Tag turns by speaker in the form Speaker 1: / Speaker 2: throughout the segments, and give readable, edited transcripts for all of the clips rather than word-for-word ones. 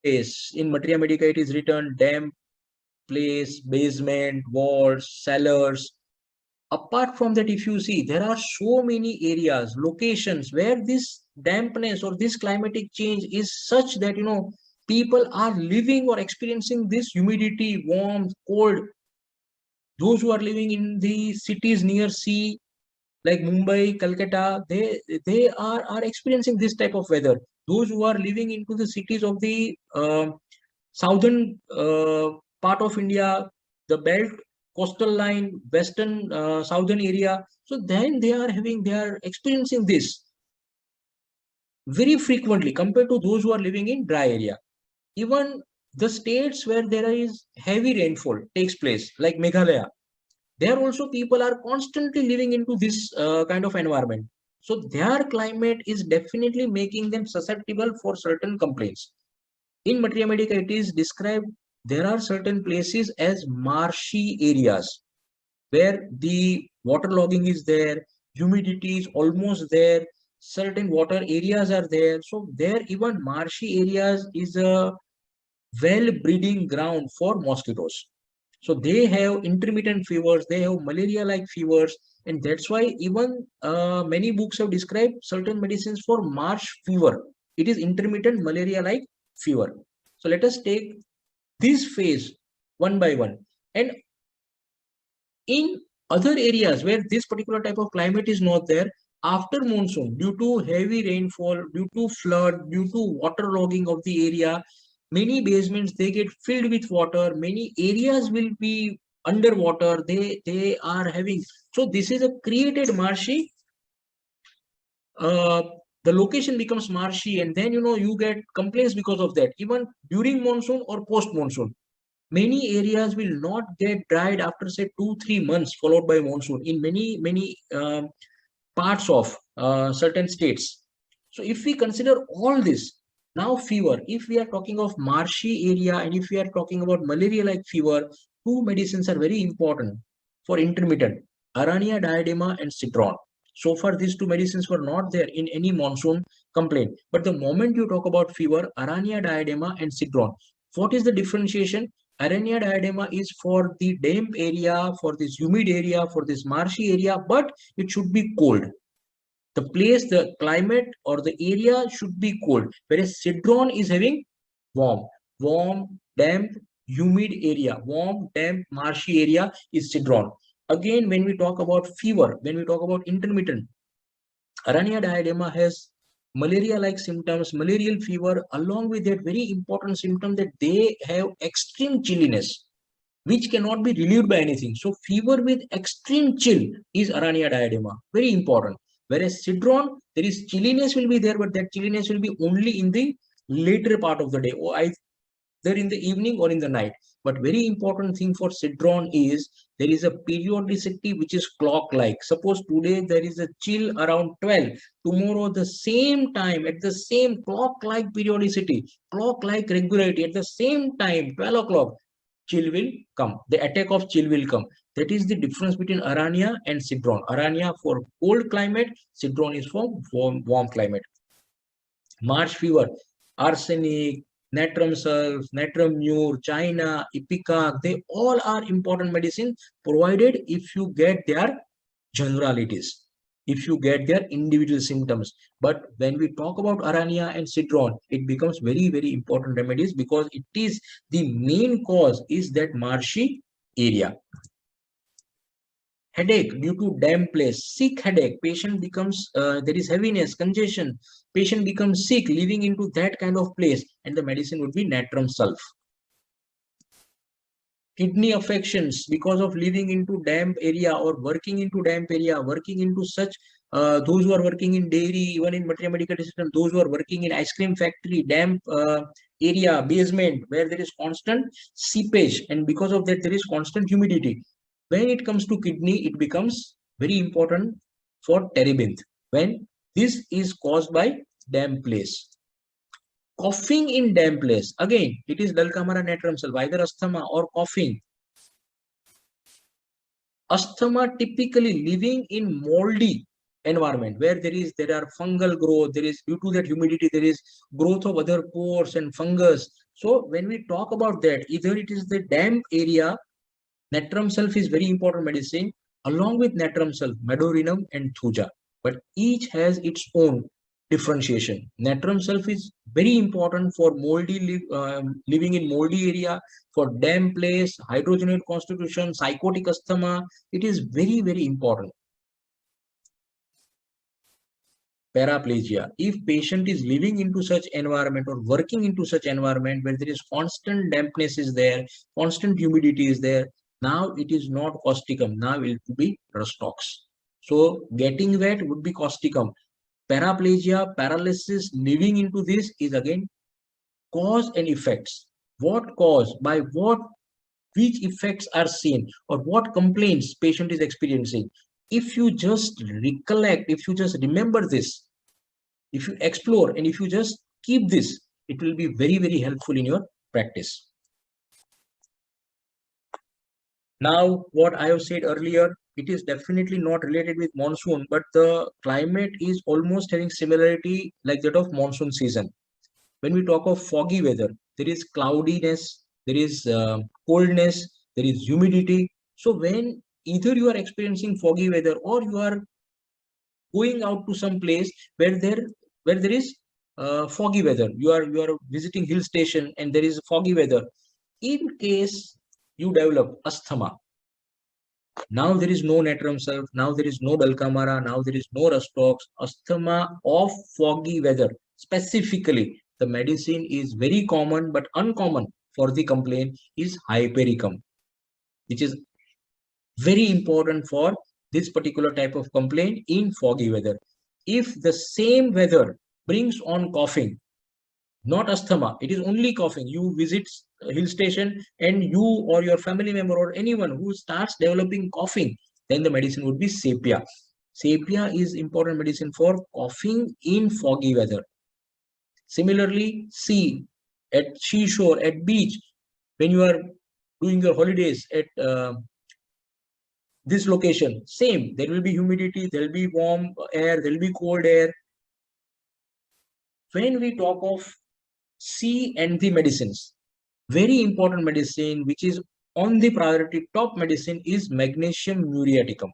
Speaker 1: place. In Materia Medica, it is written damp place, basement, walls, cellars. Apart from that, if you see, there are so many areas, locations where this dampness or this climatic change is such that, people are living or experiencing this humidity, warmth, cold. Those who are living in the cities near sea, like Mumbai, Calcutta, they are experiencing this type of weather. Those who are living into the cities of the southern part of India, the belt, coastal line, western, southern area. So then they are experiencing this very frequently compared to those who are living in dry area. Even the states where there is heavy rainfall takes place, like Meghalaya, there also people are constantly living into this kind of environment. So their climate is definitely making them susceptible for certain complaints. In Materia Medica, it is described there are certain places as marshy areas where the waterlogging is there, humidity is almost there, certain water areas are there. So there even marshy areas is a well breeding ground for mosquitoes. So they have intermittent fevers, they have malaria-like fevers, and that's why even many books have described certain medicines for marsh fever. It is intermittent malaria-like fever. So let us take this phase one by one. And in other areas where this particular type of climate is not there, after monsoon, due to heavy rainfall, due to flood, due to waterlogging of the area, many basements they get filled with water. Many areas will be underwater. They are having, so this is a created marshy. Uh, the location becomes marshy, and then you get complaints because of that. Even during monsoon or post monsoon, many areas will not get dried after say 2 3 months followed by monsoon in many parts of certain states. So if we consider all this, now fever, if we are talking of marshy area and if we are talking about malaria like fever, two medicines are very important for intermittent: Arania diadema and citron. So far these two medicines were not there in any monsoon complaint, but the moment you talk about fever, Arania diadema and citron, what is the differentiation? Arania diadema is for the damp area, for this humid area, for this marshy area, but it should be cold. The place, the climate or the area should be cold, whereas citron is having warm, damp, humid area. Warm, damp, marshy area is citron. Again, when we talk about fever, when we talk about intermittent, Arania diadema has malaria-like symptoms, malarial fever, along with that very important symptom that they have extreme chilliness, which cannot be relieved by anything. So fever with extreme chill is Arania diadema, very important. Whereas citron, there is chilliness will be there, but that chilliness will be only in the later part of the day, or either in the evening or in the night. But very important thing for citron is there is a periodicity which is clock-like. Suppose today there is a chill around 12, tomorrow the same time at the same clock-like periodicity, clock-like regularity at the same time, 12 o'clock, chill will come. The attack of chill will come. That is the difference between Arania and citron. Arania for cold climate, citron is for warm climate. Marsh fever, arsenic, natrum sulf, natrum mur, china, ipecac, they all are important medicine provided if you get their generalities, if you get their individual symptoms. But when we talk about Arania and citron, it becomes very important remedies because it is the main cause is that marshy area. Headache due to damp place, sick headache, patient becomes there is heaviness, congestion, patient becomes sick living into that kind of place, and the medicine would be natrum sulf. Kidney affections because of living into damp area or working into damp area, working into such those who are working in dairy, even in Materia Medica system, those who are working in ice cream factory, damp area, basement where there is constant seepage, and because of that there is constant humidity. When it comes to kidney, it becomes very important for terebinth when this is caused by damp place. Coughing in damp place, again it is Dulcamara natrum sulf, either asthma or coughing. Asthma typically living in moldy environment where there are fungal growth, there is due to that humidity there is growth of other pores and fungus. So when we talk about that, either it is the damp area, natrum sulph is very important medicine, along with natrum sulph, medorinum and thuja. But each has its own differentiation. Natrum sulph is very important for living in moldy area, for damp place, hydrogenated constitution, psychotic asthma. It is very, very important. Paraplegia. If patient is living into such environment or working into such environment where there is constant dampness is there, constant humidity is there, now it is not causticum. Now it will be Rustox. So getting wet would be causticum. Paraplegia, paralysis, living into this is again cause and effects. What cause, by what, which effects are seen, or what complaints patient is experiencing. If you just recollect, if you just remember this, if you explore and if you just keep this, it will be very, very helpful in your practice. Now, what I have said earlier, it is definitely not related with monsoon, but the climate is almost having similarity like that of monsoon season. When we talk of foggy weather, there is cloudiness, there is coldness, there is humidity. So when either you are experiencing foggy weather or you are going out to some place where there is foggy weather, you are visiting hill station and there is foggy weather, in case you develop asthma, now there is no natrum sulph, now there is no dulcamara, now there is no Rustox. Asthma of foggy weather specifically, the medicine is very common but uncommon for the complaint is hypericum, which is very important for this particular type of complaint in foggy weather. If the same weather brings on coughing, not asthma, it is only coughing, you visit a hill station and you or your family member or anyone who starts developing coughing, then the medicine would be sepia. Sepia is important medicine for coughing in foggy weather. Similarly, sea, at seashore, at beach, when you are doing your holidays at this location, same, there will be humidity, there will be warm air, there will be cold air. When we talk of sea and the medicines, very important medicine which is on the priority top medicine is magnesium muriaticum.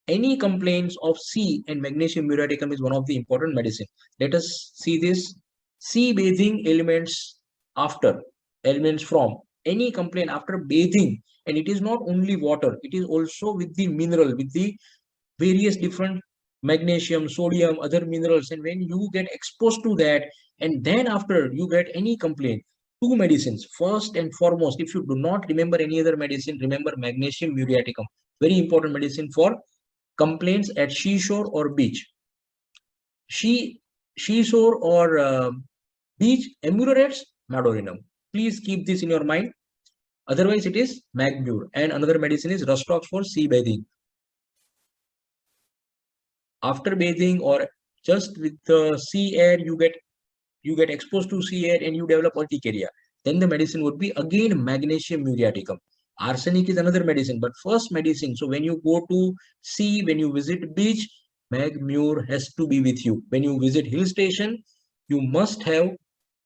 Speaker 1: Any complaints of sea and magnesium muriaticum is one of the important medicine. Let us see this. Sea bathing elements after, elements from, any complaint after bathing, and it is not only water, it is also with the mineral, with the various different magnesium, sodium, other minerals, and when you get exposed to that and then after you get any complaint, two medicines, first and foremost, if you do not remember any other medicine, remember magnesium muriaticum, very important medicine for complaints at seashore or beach. Seashore or beach, ameliorates medorinum. Please keep this in your mind. Otherwise, it is Magmur, and another medicine is Rustox for sea bathing. After bathing or just with the sea air, you get exposed to sea air and you develop urticaria. Then the medicine would be again magnesium muriaticum. Arsenic is another medicine, but first medicine. So when you go to sea, when you visit beach, Magmur has to be with you. When you visit hill station, you must have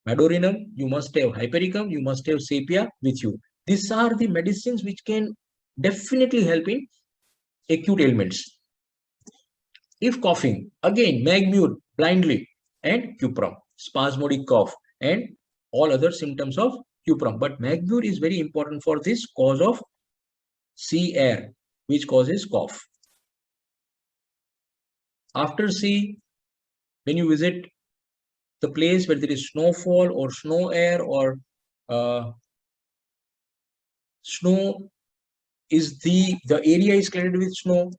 Speaker 1: medorinum, you must have hypericum, you must have sepia with you. These are the medicines which can definitely help in acute ailments. If coughing, again Magmur blindly and cuprum, spasmodic cough and all other symptoms of cuprum. But Magmur is very important for this cause of sea air, which causes cough. After sea, when you visit the place where there is snowfall or snow air or snow is the area is covered with snow.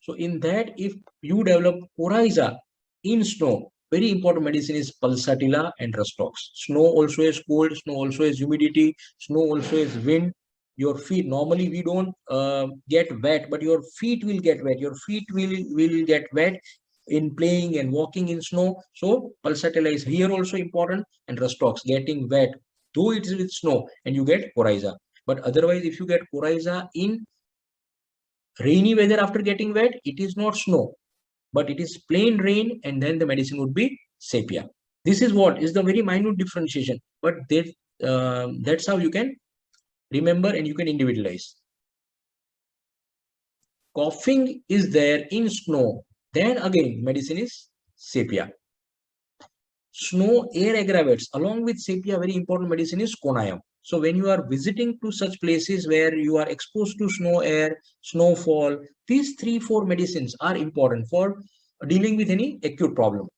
Speaker 1: So in that, if you develop coryza in snow, very important medicine is pulsatilla and Rustox. Snow also has cold, snow also has humidity, snow also has wind. Your feet, normally we don't get wet, but your feet will get wet. Your feet will get wet in playing and walking in snow. So pulsatilla is here also important, and Rustox, getting wet, though it is with snow, and you get coryza. But otherwise, if you get coryza in rainy weather after getting wet, it is not snow, but it is plain rain, and then the medicine would be sepia. This is what is the very minute differentiation, but that's how you can remember and you can individualize. Coughing is there in snow, then again medicine is sepia. Snow air aggravates. Along with sepia, very important medicine is conayam. So when you are visiting to such places where you are exposed to snow air, snowfall, these 3-4 medicines are important for dealing with any acute problem.